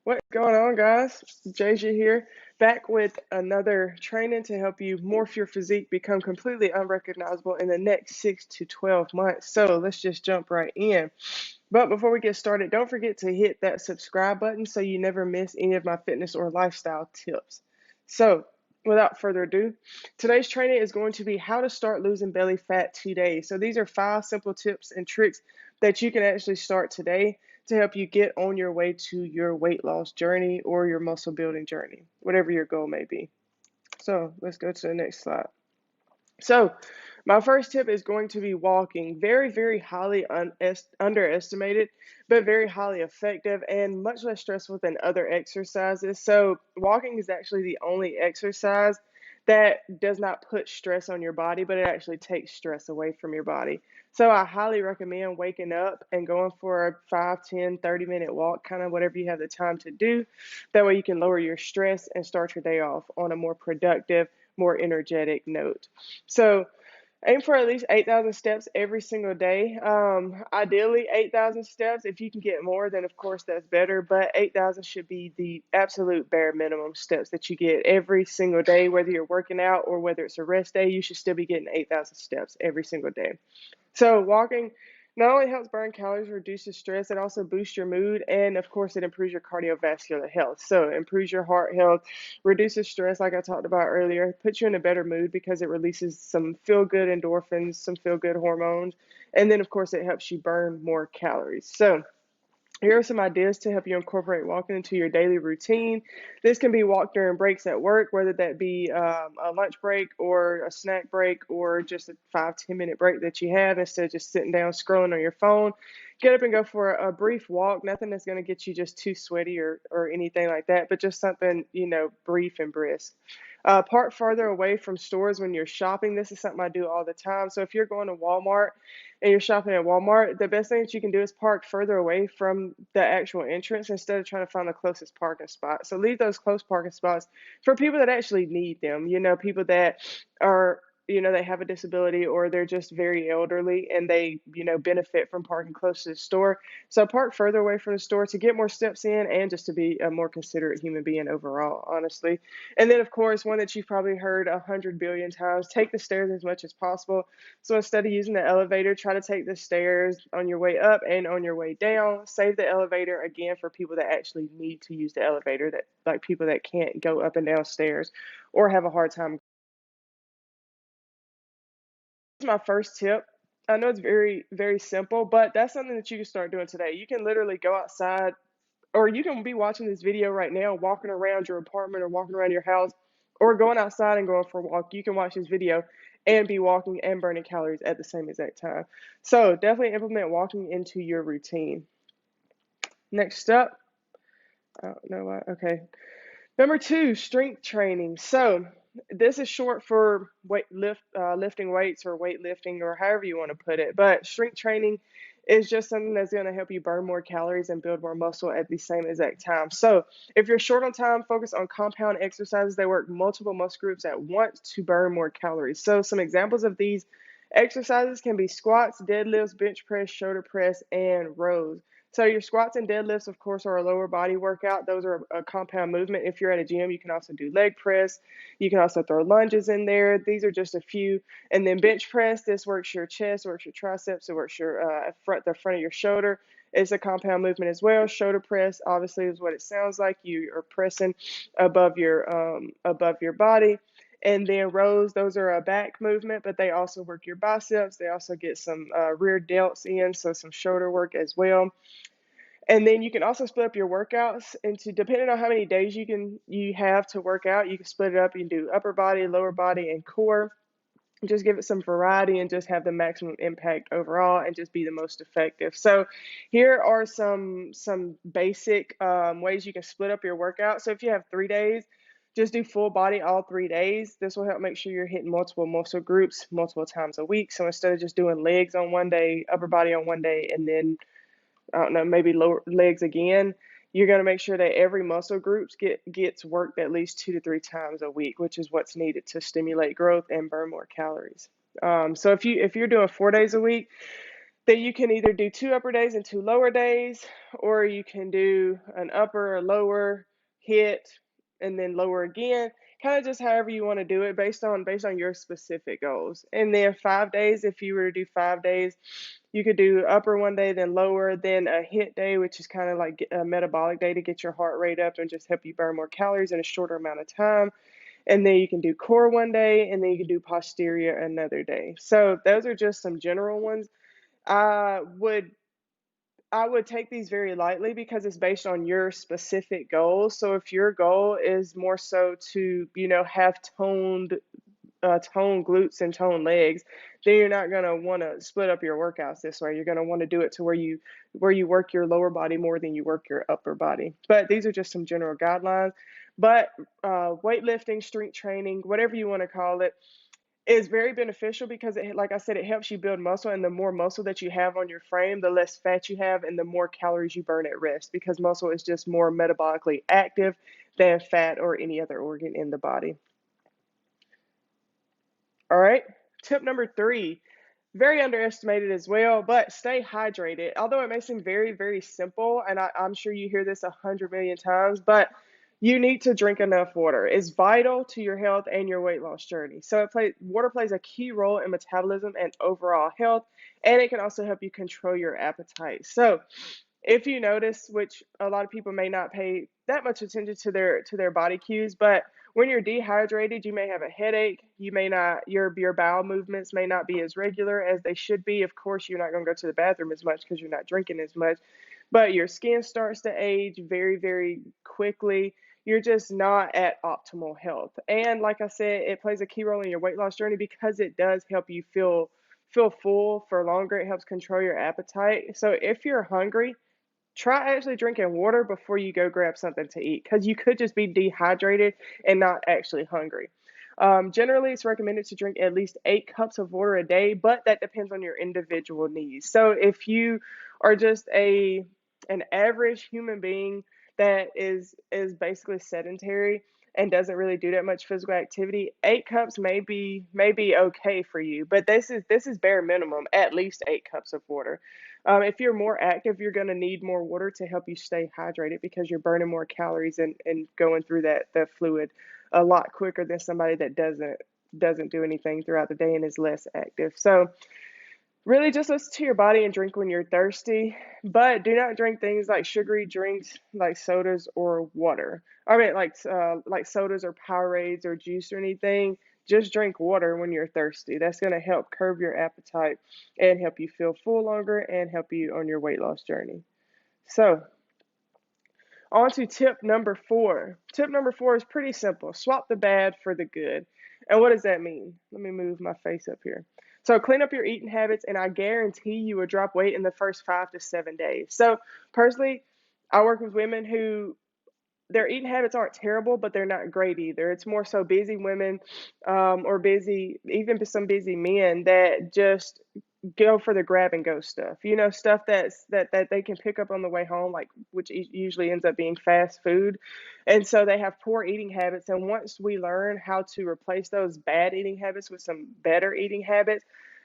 What's going on, guys? Jasia here, back with another training to help you morph your physique, become completely unrecognizable in the next 6 to 12 months. So let's just jump right in. But before we get started, don't forget to hit that subscribe button so you never miss any of my fitness or lifestyle tips. So, without further ado, today's training is going to be how to start losing belly fat today. So, these are 5 simple tips and tricks that you can actually start today to help you get on your way to your weight loss journey or your muscle building journey, whatever your goal may be. So, let's go to the next slide. So, my first tip is going to be walking. Very, very highly underestimated, but very highly effective and much less stressful than other exercises. So, walking is actually the only exercise that does not put stress on your body, but it actually takes stress away from your body. So, I highly recommend waking up and going for a 5, 10, 30-minute walk, kind of whatever you have the time to do. That way, you can lower your stress and start your day off on a more productive, more energetic note. So aim for at least 8,000 steps every single day. Ideally, 8,000 steps. If you can get more, then of course that's better. But 8,000 should be the absolute bare minimum steps that you get every single day, whether you're working out or whether it's a rest day. You should still be getting 8,000 steps every single day. So walking not only helps burn calories, reduces stress, it also boosts your mood, and of course, it improves your cardiovascular health. So it improves your heart health, reduces stress, like I talked about earlier, puts you in a better mood because it releases some feel-good endorphins, some feel-good hormones, and then of course, it helps you burn more calories. So here are some ideas to help you incorporate walking into your daily routine. This can be walked during breaks at work, whether that be a lunch break or a snack break or just a 5-10 minute break that you have instead of just sitting down scrolling on your phone. Get up and go for a brief walk. Nothing that's going to get you just too sweaty or anything like that, but just something, brief and brisk. Park farther away from stores when you're shopping. This is something I do all the time. So if you're going to Walmart and you're shopping at Walmart, the best thing that you can do is park further away from the actual entrance instead of trying to find the closest parking spot. So leave those close parking spots for people that actually need them. People that are they have a disability or they're just very elderly and they, benefit from parking close to the store. So park further away from the store to get more steps in and just to be a more considerate human being overall, honestly. And then, of course, one that you've probably heard 100 billion times, take the stairs as much as possible. So instead of using the elevator, try to take the stairs on your way up and on your way down. Save the elevator again for people that actually need to use the elevator, that like people that can't go up and down stairs or have a hard time. This is my first tip. I know it's very, very simple, but that's something that you can start doing today. You can literally go outside, or you can be watching this video right now, walking around your apartment or walking around your house, or going outside and going for a walk. You can watch this video and be walking and burning calories at the same exact time. So definitely implement walking into your routine. Next up, I don't know why. Okay. Number 2, strength training. So this is short for lifting weights or weightlifting or however you want to put it. But strength training is just something that's going to help you burn more calories and build more muscle at the same exact time. So if you're short on time, focus on compound exercises that work multiple muscle groups at once to burn more calories. So some examples of these exercises can be squats, deadlifts, bench press, shoulder press, and rows. So your squats and deadlifts, of course, are a lower body workout. Those are a compound movement. If you're at a gym, you can also do leg press. You can also throw lunges in there. These are just a few. And then bench press, this works your chest, works your triceps, it works your the front of your shoulder. It's a compound movement as well. Shoulder press, obviously, is what it sounds like. You are pressing above your body. And then rows, those are a back movement, but they also work your biceps. They also get some rear delts in, so some shoulder work as well. And then you can also split up your workouts into, depending on how many days you have to work out, you can split it up. You can do upper body, lower body, and core. Just give it some variety and just have the maximum impact overall and just be the most effective. So here are some basic ways you can split up your workout. So if you have 3 days, just do full body all 3 days. This will help make sure you're hitting multiple muscle groups multiple times a week. So instead of just doing legs on one day, upper body on one day, and then I don't know, maybe lower legs again, you're going to make sure that every muscle group gets worked at least 2 to 3 times a week, which is what's needed to stimulate growth and burn more calories. So if you're doing 4 days a week, Then you can either do 2 upper days and 2 lower days, or you can do an upper or lower hit and then lower again. Kind of just however you want to do it based on your specific goals. And then 5 days, if you were to do 5 days, you could do upper one day, then lower, then a hit day, which is kind of like a metabolic day to get your heart rate up and just help you burn more calories in a shorter amount of time. And then you can do core one day, and then you can do posterior another day. So those are just some general ones. I would I would take these very lightly because it's based on your specific goals. So if your goal is more so to, have toned glutes and toned legs, then you're not going to want to split up your workouts this way. You're going to want to do it to where you work your lower body more than you work your upper body. But these are just some general guidelines. But weightlifting, strength training, whatever you want to call it, is very beneficial because like I said, it helps you build muscle, and the more muscle that you have on your frame, the less fat you have and the more calories you burn at rest, because muscle is just more metabolically active than fat or any other organ in the body. All right. Tip number 3, very underestimated as well, but stay hydrated. Although it may seem very, very simple, and I'm sure you hear this 100 million times, but you need to drink enough water. It's vital to your health and your weight loss journey. So water plays a key role in metabolism and overall health, and it can also help you control your appetite. So if you notice, which a lot of people may not pay that much attention to their body cues, but when you're dehydrated, you may have a headache. You may not your bowel movements may not be as regular as they should be. Of course, you're not going to go to the bathroom as much because you're not drinking as much, but your skin starts to age very, very quickly. You're just not at optimal health. And like I said, it plays a key role in your weight loss journey because it does help you feel full for longer. It helps control your appetite. So if you're hungry, try actually drinking water before you go grab something to eat, because you could just be dehydrated and not actually hungry. Generally, it's recommended to drink at least 8 cups of water a day, but that depends on your individual needs. So if you are just an average human being that is basically sedentary and doesn't really do that much physical activity, 8 cups may be okay for you, but this is bare minimum, at least 8 cups of water. If you're more active, you're going to need more water to help you stay hydrated because you're burning more calories and going through the fluid a lot quicker than somebody that doesn't do anything throughout the day and is less active. So really just listen to your body and drink when you're thirsty, but do not drink things like sugary drinks like sodas or water. I mean, like sodas or Powerades or juice or anything. Just drink water when you're thirsty. That's going to help curb your appetite and help you feel full longer and help you on your weight loss journey. So, on to tip number 4. Tip number 4 is pretty simple. Swap the bad for the good. And what does that mean? Let me move my face up here. So clean up your eating habits, and I guarantee you will drop weight in the first 5 to 7 days. So personally, I work with women who their eating habits aren't terrible, but they're not great either. It's more so busy women, or even some busy men that just go for the grab and go stuff. Stuff that they can pick up on the way home, like which usually ends up being fast food. And so they have poor eating habits. And once we learn how to replace those bad eating habits with some better eating habits,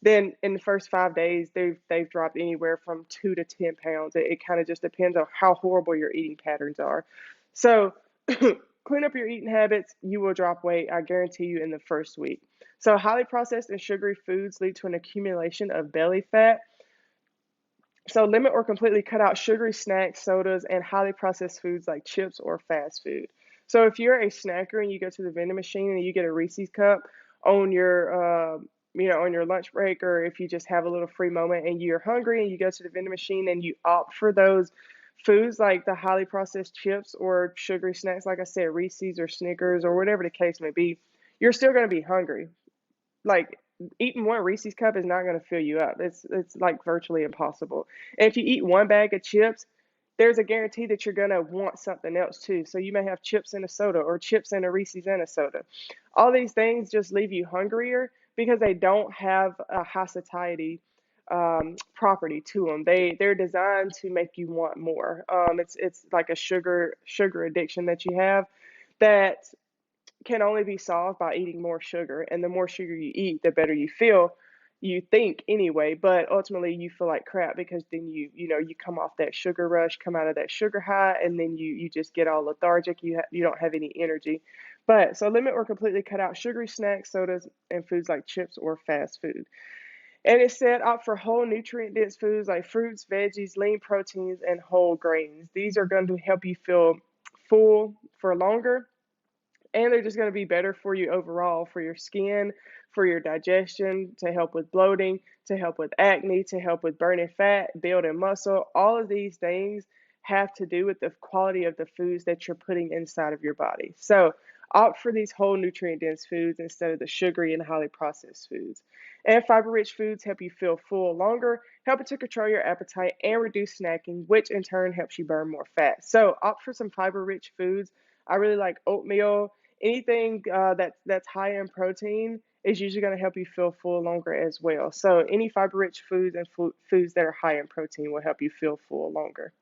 then in the first 5 days they've dropped anywhere from 2 to 10 pounds. It kind of just depends on how horrible your eating patterns are. So clean up your eating habits, you will drop weight, I guarantee you, in the first week. So highly processed and sugary foods lead to an accumulation of belly fat. So limit or completely cut out sugary snacks, sodas, and highly processed foods like chips or fast food. So if you're a snacker and you go to the vending machine and you get a Reese's cup on your lunch break, or if you just have a little free moment and you're hungry and you go to the vending machine and you opt for those foods like the highly processed chips or sugary snacks, like I said, Reese's or Snickers or whatever the case may be, you're still going to be hungry. Like, eating one Reese's cup is not going to fill you up. It's like virtually impossible. And if you eat one bag of chips, there's a guarantee that you're going to want something else too. So you may have chips and a soda, or chips and a Reese's and a soda. All these things just leave you hungrier because they don't have a high satiety property to them. They're designed to make you want more. It's like a sugar addiction that you have that can only be solved by eating more sugar. And the more sugar you eat, the better you feel. you think anyway, but ultimately you feel like crap because then you come off that sugar rush, come out of that sugar high, and then you just get all lethargic. You don't have any energy. But so limit or completely cut out sugary snacks, sodas, and foods like chips or fast food. And it said opt for whole nutrient dense foods like fruits, veggies, lean proteins, and whole grains. These are going to help you feel full for longer, and they're just going to be better for you overall, for your skin, for your digestion, to help with bloating, to help with acne, to help with burning fat, building muscle. All of these things have to do with the quality of the foods that you're putting inside of your body. So opt for these whole nutrient dense foods instead of the sugary and highly processed foods. And fiber rich foods help you feel full longer, helping to control your appetite and reduce snacking, which in turn helps you burn more fat. So opt for some fiber rich foods. I really like oatmeal. Anything that's high in protein is usually going to help you feel full longer as well. So any fiber rich foods and foods that are high in protein will help you feel full longer.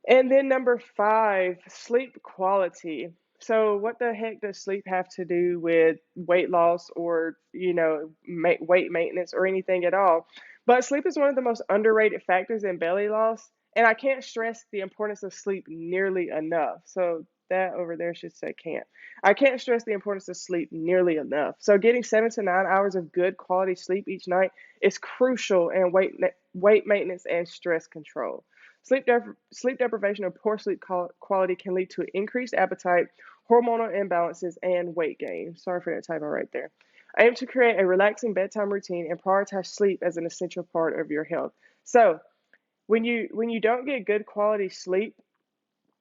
And then number 5, sleep quality. So what the heck does sleep have to do with weight loss or, weight maintenance or anything at all? But sleep is one of the most underrated factors in belly loss, and I can't stress the importance of sleep nearly enough. So that over there should say can't. I can't stress the importance of sleep nearly enough. So getting 7 to 9 hours of good quality sleep each night is crucial in weight maintenance and stress control. Sleep deprivation or poor sleep quality can lead to increased appetite, hormonal imbalances, and weight gain. Sorry for that typo right there. Aim to create a relaxing bedtime routine and prioritize sleep as an essential part of your health. So, when you don't get good quality sleep,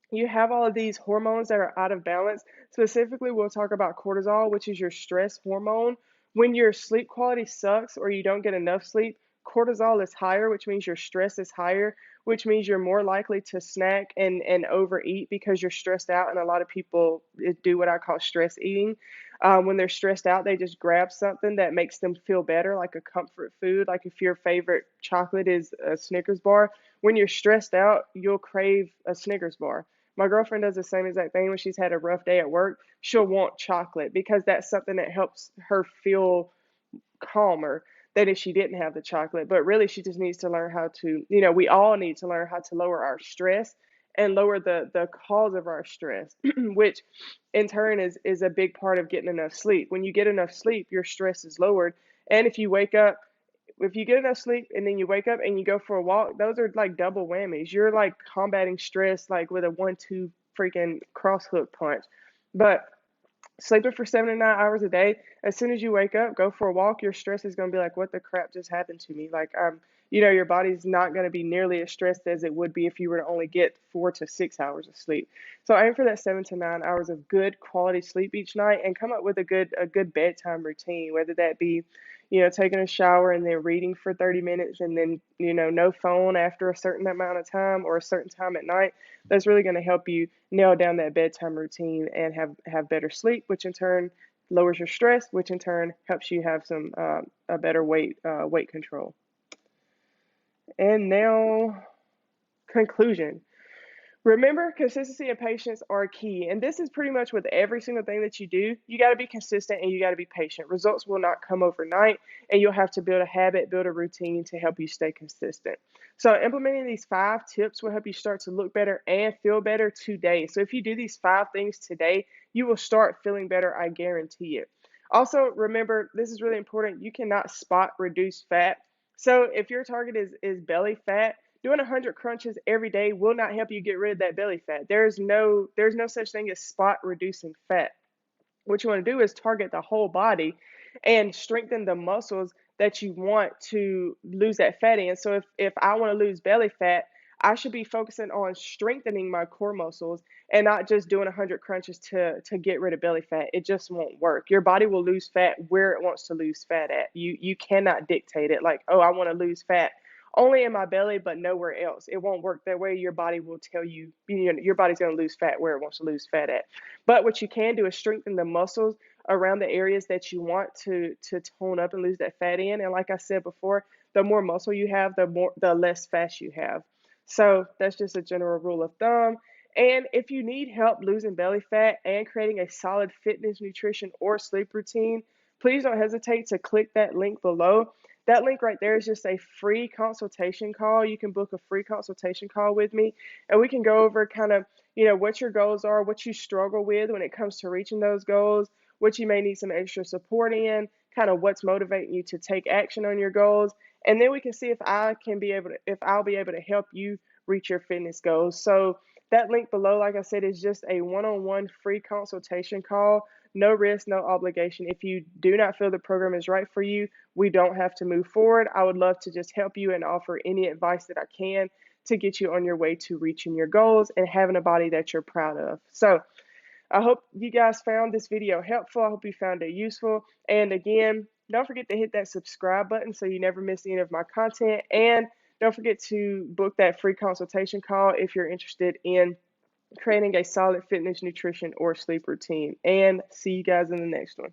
you have all of these hormones that are out of balance. Specifically, we'll talk about cortisol, which is your stress hormone. When your sleep quality sucks or you don't get enough sleep, cortisol is higher, which means your stress is higher, which means you're more likely to snack and overeat because you're stressed out. And a lot of people do what I call stress eating. When they're stressed out, they just grab something that makes them feel better, like a comfort food. Like if your favorite chocolate is a Snickers bar, when you're stressed out, you'll crave a Snickers bar. My girlfriend does the same exact thing when she's had a rough day at work. She'll want chocolate because that's something that helps her feel calmer than if she didn't have the chocolate. But really, she just needs to learn how to, we all need to learn how to lower our stress and lower the cause of our stress, which in turn is a big part of getting enough sleep. When you get enough sleep, your stress is lowered. And if you get enough sleep and then you wake up and you go for a walk, those are like double whammies. You're like combating stress like with a 1-2 freaking cross hook punch. But sleeping for 7 to 9 hours a day, as soon as you wake up, go for a walk, your stress is going to be like, what the crap just happened to me? Like, your body's not going to be nearly as stressed as it would be if you were to only get 4 to 6 hours of sleep. So aim for that 7 to 9 hours of good quality sleep each night and come up with a good bedtime routine, whether that be, taking a shower and then reading for 30 minutes and then, no phone after a certain amount of time or a certain time at night. That's really going to help you nail down that bedtime routine and have better sleep, which in turn lowers your stress, which in turn helps you have some a better weight control. And now, conclusion. Remember, consistency and patience are key. And this is pretty much with every single thing that you do. You got to be consistent and you got to be patient. Results will not come overnight, and you'll have to build a habit, build a routine to help you stay consistent. So, implementing these 5 tips will help you start to look better and feel better today. So, if you do these 5 things today, you will start feeling better. I guarantee it. Also, remember, this is really important. You cannot spot reduce fat. So, if your target is belly fat, doing 100 crunches every day will not help you get rid of that belly fat. There's no such thing as spot reducing fat. What you want to do is target the whole body and strengthen the muscles that you want to lose that fat in. So if I want to lose belly fat, I should be focusing on strengthening my core muscles and not just doing 100 crunches to get rid of belly fat. It just won't work. Your body will lose fat where it wants to lose fat at. You cannot dictate it like, oh, I want to lose fat only in my belly, but nowhere else. It won't work that way. Your body will tell you, your body's going to lose fat where it wants to lose fat at. But what you can do is strengthen the muscles around the areas that you want to tone up and lose that fat in. And like I said before, the more muscle you have, the less fat you have. So that's just a general rule of thumb. And if you need help losing belly fat and creating a solid fitness, nutrition, or sleep routine, please don't hesitate to click that link below. That link right there is just a free consultation call. You can book a free consultation call with me, and we can go over kind of, what your goals are, what you struggle with when it comes to reaching those goals, what you may need some extra support in, kind of what's motivating you to take action on your goals. And then we can see if I'll be able to help you reach your fitness goals. So that link below, like I said, is just a one-on-one free consultation call. No risk, no obligation. If you do not feel the program is right for you, we don't have to move forward. I would love to just help you and offer any advice that I can to get you on your way to reaching your goals and having a body that you're proud of. So I hope you guys found this video helpful. I hope you found it useful. And again, don't forget to hit that subscribe button so you never miss any of my content. And don't forget to book that free consultation call if you're interested in creating a solid fitness, nutrition, or sleep routine. And see you guys in the next one.